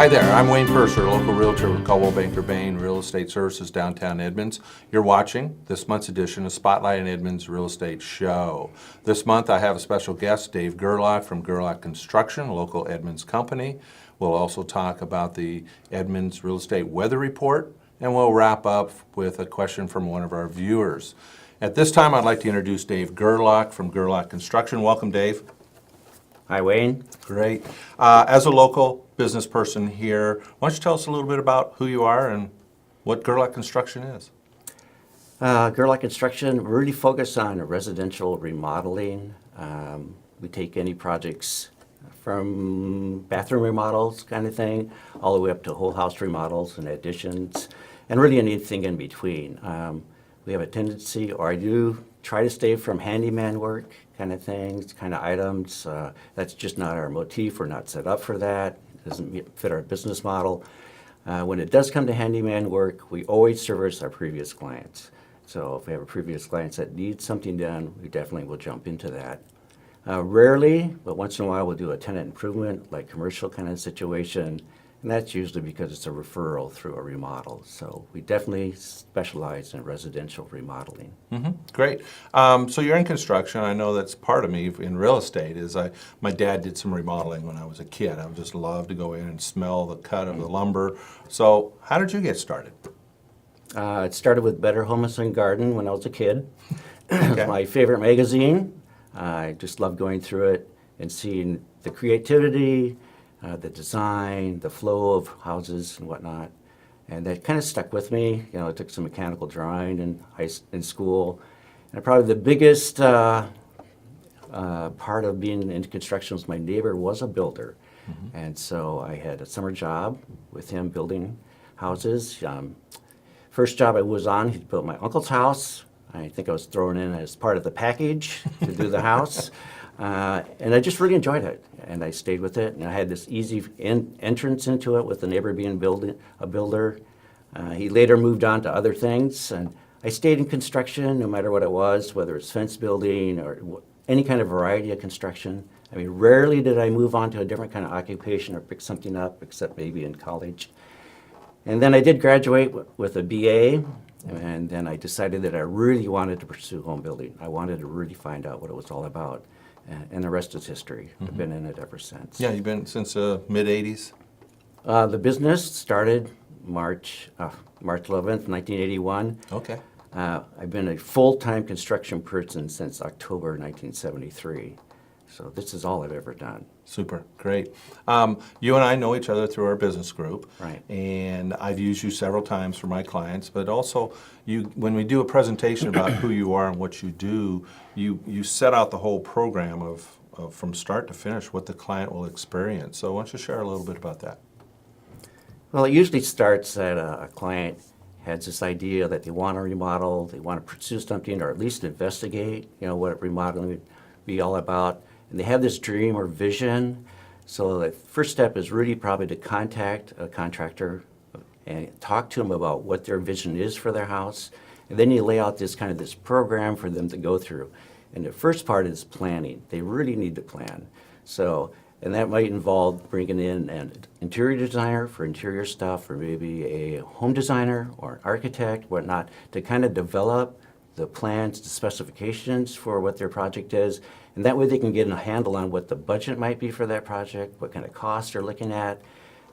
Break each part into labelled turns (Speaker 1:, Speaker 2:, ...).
Speaker 1: Hi there, I'm Wayne Purser, local realtor with Caldwell Banker Bain Real Estate Services downtown Edmonds. You're watching this month's edition of Spotlight in Edmonds Real Estate Show. This month I have a special guest, Dave Gerlach from Gerlach Construction, a local Edmonds company. We'll also talk about the Edmonds Real Estate Weather Report, and we'll wrap up with a question from one of our viewers. At this time, I'd like to introduce Dave Gerlach from Gerlach Construction. Welcome, Dave.
Speaker 2: Hi, Wayne.
Speaker 1: Great. As a local business person here, why don't you tell us a little bit about who you are and what Gerlach Construction is?
Speaker 2: Gerlach Construction really focus on residential remodeling. We take any projects from bathroom remodels kind of thing, all the way up to whole house remodels and additions, and really anything in between. We have a tendency, or I do try to stay from handyman work kind of things, kind of items. That's just not our motif. We're not set up for that. It doesn't fit our business model. When it does come to handyman work, we always service our previous clients. So if we have a previous client that needs something done, we definitely will jump into that. Rarely, but once in a while, we'll do a tenant improvement, like commercial kind of situation. And that's usually because it's a referral through a remodel. So we definitely specialize in residential remodeling.
Speaker 1: Great. So you're in construction. I know that's part of me in real estate. My dad did some remodeling when I was a kid. I would just love to go in and smell the cut of the lumber. So how did you get started?
Speaker 2: It started with Better Homes and Garden when I was a kid. It
Speaker 1: Okay.
Speaker 2: was my favorite magazine. I just loved going through it and seeing the creativity, the design, the flow of houses and whatnot. And that kind of stuck with me. You know, I took some mechanical drawing in school. And probably the biggest part of being in construction was my neighbor was a builder. And so I had a summer job with him building houses. First job I was on, he built my uncle's house. I think I was thrown in as part of the package to do the house. And I just really enjoyed it, and I stayed with it. And I had this easy entrance into it with the neighbor being a builder. He later moved on to other things, and I stayed in construction no matter what it was, whether it's fence building or any kind of variety of construction. I mean, rarely did I move on to a different kind of occupation or pick something up, except maybe in college. And then I did graduate with a BA, and then I decided that I really wanted to pursue home building. I wanted to really find out what it was all about. And the rest is history. I've been in it ever since.
Speaker 1: Yeah, you've been since mid-'80s?
Speaker 2: The business started March 11th, 1981.
Speaker 1: Okay.
Speaker 2: I've been a full-time construction person since October 1973. So this is all I've ever done.
Speaker 1: Super, great. You and I know each other through our business group.
Speaker 2: Right.
Speaker 1: And I've used you several times for my clients, but also when we do a presentation about who you are and what you do, you set out the whole program of from start to finish what the client will experience. So why don't you share a little bit about that?
Speaker 2: Well, it usually starts that a client has this idea that they want to remodel, they want to pursue something, or at least investigate, what remodeling would be all about. And they have this dream or vision. So the first step is really probably to contact a contractor and talk to them about what their vision is for their house. And then you lay out this program for them to go through. And the first part is planning. They really need to plan. And that might involve bringing in an interior designer for interior stuff, or maybe a home designer or an architect, whatnot, to kind of develop the plans, the specifications for what their project is. And that way they can get a handle on what the budget might be for that project, what kind of costs they're looking at.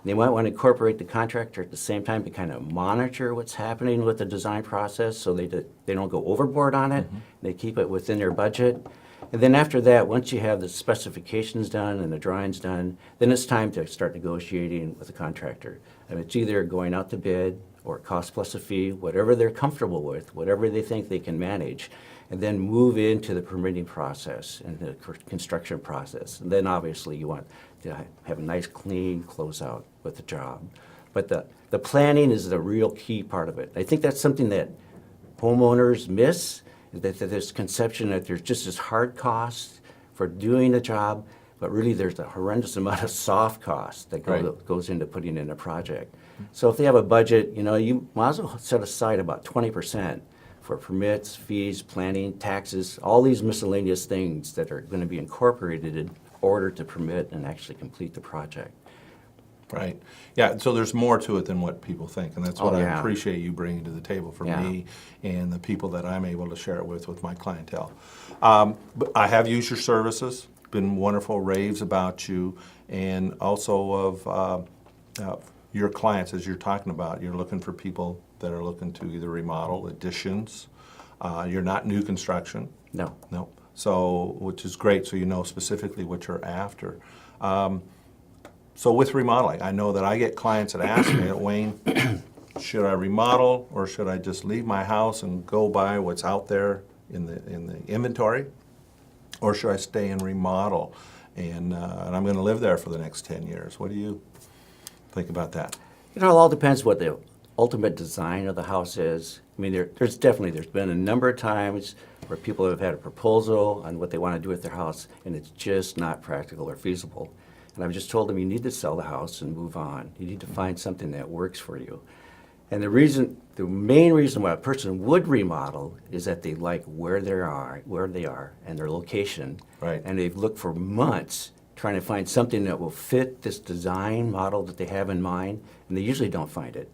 Speaker 2: They might want to incorporate the contractor at the same time to kind of monitor what's happening with the design process so they don't go overboard on it. They keep it within their budget. And then after that, once you have the specifications done and the drawings done, then it's time to start negotiating with the contractor. And it's either going out to bid or cost plus a fee, whatever they're comfortable with, whatever they think they can manage, and then move into the permitting process and the construction process. And then obviously you want to have a nice clean closeout with the job. But the planning is the real key part of it. I think that's something that homeowners miss, that this conception that there's just this hard cost for doing the job, but really there's a horrendous amount of soft cost that goes into putting in a project. So if they have a budget, you might as well set aside about 20% for permits, fees, planning, taxes, all these miscellaneous things that are going to be incorporated in order to permit and actually complete the project.
Speaker 1: Right. Yeah, so there's more to it than what people think, and that's what
Speaker 2: Oh,
Speaker 1: I
Speaker 2: yeah.
Speaker 1: appreciate you bringing to the table for
Speaker 2: Yeah.
Speaker 1: me and the people that I'm able to share it with my clientele. But I have used your services, been wonderful raves about you, and also of your clients, as you're talking about. You're looking for people that are looking to either remodel, additions. You're not new construction.
Speaker 2: No.
Speaker 1: No. So, which is great, so you know specifically what you're after. So with remodeling, I know that I get clients that ask me, Wayne, should I remodel or should I just leave my house and go by what's out there in the inventory? Or should I stay and remodel? And I'm going to live there for the next 10 years. What do you think about that?
Speaker 2: You know, it all depends what the ultimate design of the house is. I mean, there's been a number of times where people have had a proposal on what they want to do with their house, and it's just not practical or feasible. And I've just told them, you need to sell the house and move on. You need to find something that works for you. And the main reason why a person would remodel is that they like where they are, and their location.
Speaker 1: Right.
Speaker 2: And they've looked for months trying to find something that will fit this design model that they have in mind, and they usually don't find it.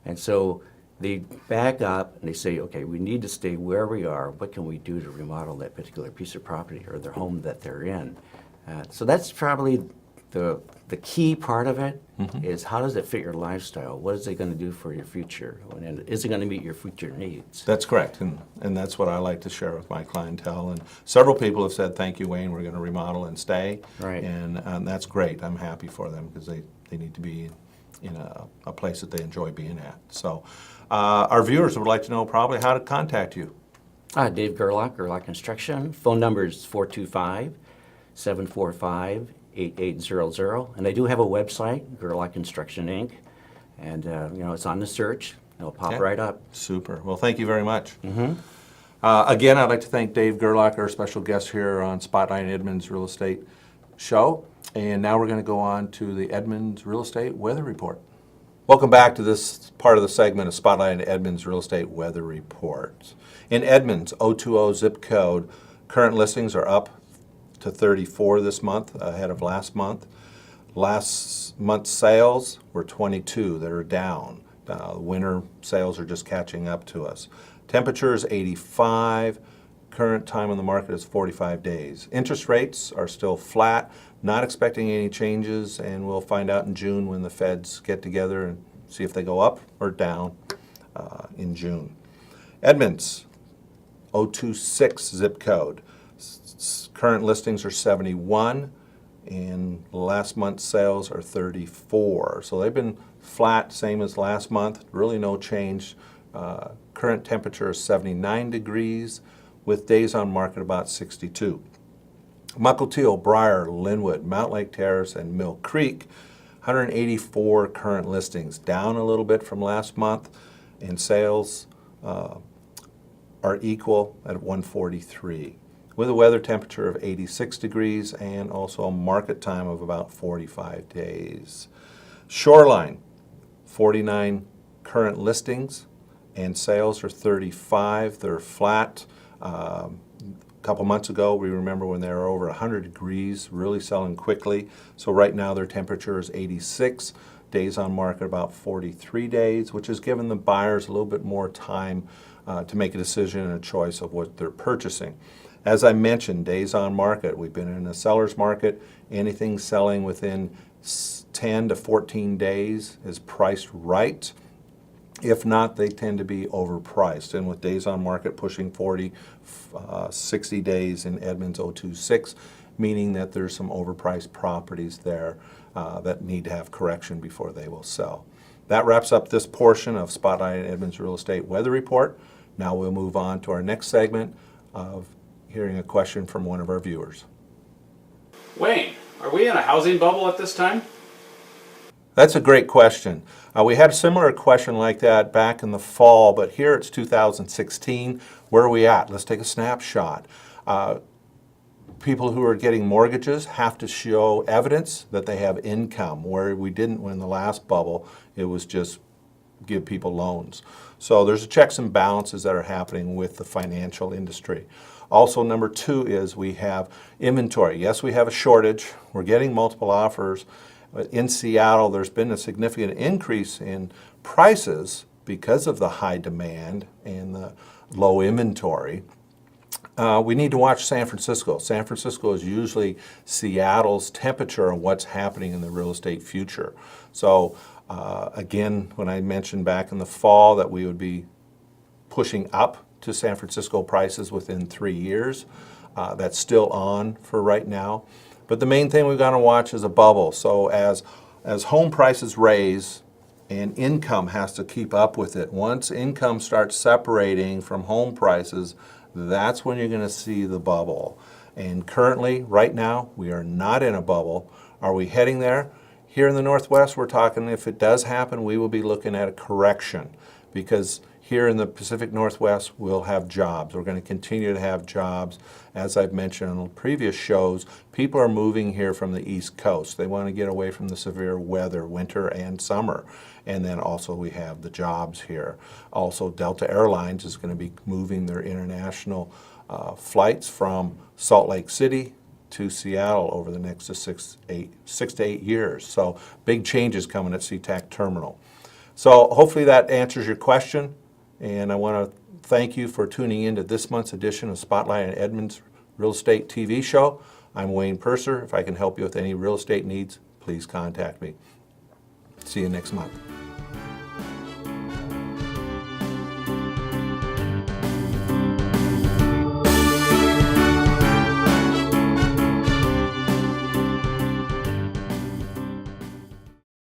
Speaker 2: And so they back up and they say, okay, we need to stay where we are. What can we do to remodel that particular piece of property or their home that they're in? So that's probably the key part of it, is how does it fit your lifestyle? What is it going to do for your future? And is it going to meet your future needs?
Speaker 1: That's correct, and that's what I like to share with my clientele. And several people have said, thank you, Wayne, we're going to remodel and stay.
Speaker 2: Right.
Speaker 1: And that's great. I'm happy for them because they need to be in a place that they enjoy being at. So our viewers would like to know probably how to contact you.
Speaker 2: Dave Gerlach, Gerlach Construction. Phone number is 425-745-8800. And I do have a website, Gerlach Construction Inc. And, it's on the search. It'll pop
Speaker 1: Okay.
Speaker 2: right up.
Speaker 1: Super. Well, thank you very much. Again, I'd like to thank Dave Gerlach, our special guest here on Spotlight Edmonds Real Estate Show. And now we're going to go on to the Edmonds Real Estate Weather Report. Welcome back to this part of the segment of Spotlight Edmonds Real Estate Weather Report. In Edmonds, 020 zip code, current listings are up to 34 this month, ahead of last month. Last month's sales were 22. They're down. Winter sales are just catching up to us. Temperature is 85. Current time on the market is 45 days. Interest rates are still flat. Not expecting any changes, and we'll find out in June when the feds get together and see if they go up or down in June. Edmonds, 026 zip code. Current listings are 71, and last month's sales are 34. So they've been flat, same as last month, really no change. Current temperature is 79 degrees, with days on market about 62. Muckleteal, Briar, Linwood, Mount Lake Terrace, and Mill Creek, 184 current listings, down a little bit from last month, and sales are equal at 143, with a weather temperature of 86 degrees and also a market time of about 45 days. Shoreline, 49 current listings, and sales are 35. They're flat. A couple months ago, we remember when they were over 100 degrees, really selling quickly. So right now their temperature is 86, days on market about 43 days, which has given the buyers a little bit more time to make a decision and a choice of what they're purchasing. As I mentioned, days on market, we've been in a seller's market. Anything selling within 10 to 14 days is priced right. If not, they tend to be overpriced. And with days on market pushing 40, 60 days in Edmonds 026, meaning that there's some overpriced properties there that need to have correction before they will sell. That wraps up this portion of Spotlight Edmonds Real Estate Weather Report. Now we'll move on to our next segment of hearing a question from one of our viewers.
Speaker 3: Wayne, are we in a housing bubble at this time?
Speaker 1: That's a great question. We had a similar question like that back in the fall, but here it's 2016. Where are we at? Let's take a snapshot. People who are getting mortgages have to show evidence that they have income, where we didn't when the last bubble. It was just give people loans. So there's checks and balances that are happening with the financial industry. Also, number two is we have inventory. Yes, we have a shortage. We're getting multiple offers. But in Seattle, there's been a significant increase in prices because of the high demand and the low inventory. We need to watch San Francisco. San Francisco is usually Seattle's temperature of what's happening in the real estate future. So again, when I mentioned back in the fall that we would be pushing up to San Francisco prices within 3 years, that's still on for right now. But the main thing we've got to watch is a bubble. So as home prices raise and income has to keep up with it, once income starts separating from home prices, that's when you're going to see the bubble. And currently, right now, we are not in a bubble. Are we heading there? Here in the Northwest, we're talking if it does happen, we will be looking at a correction, because here in the Pacific Northwest, we'll have jobs. We're going to continue to have jobs. As I've mentioned on previous shows, people are moving here from the East Coast. They want to get away from the severe weather, winter and summer. And then also we have the jobs here. Also, Delta Airlines is going to be moving their international flights from Salt Lake City to Seattle over the next 6 to 8 years. So big changes coming at SeaTac Terminal. So hopefully that answers your question. And I want to thank you for tuning in to this month's edition of Spotlight on Edmonds Real Estate TV show. I'm Wayne Purser. If I can help you with any real estate needs, please contact me. See you next month.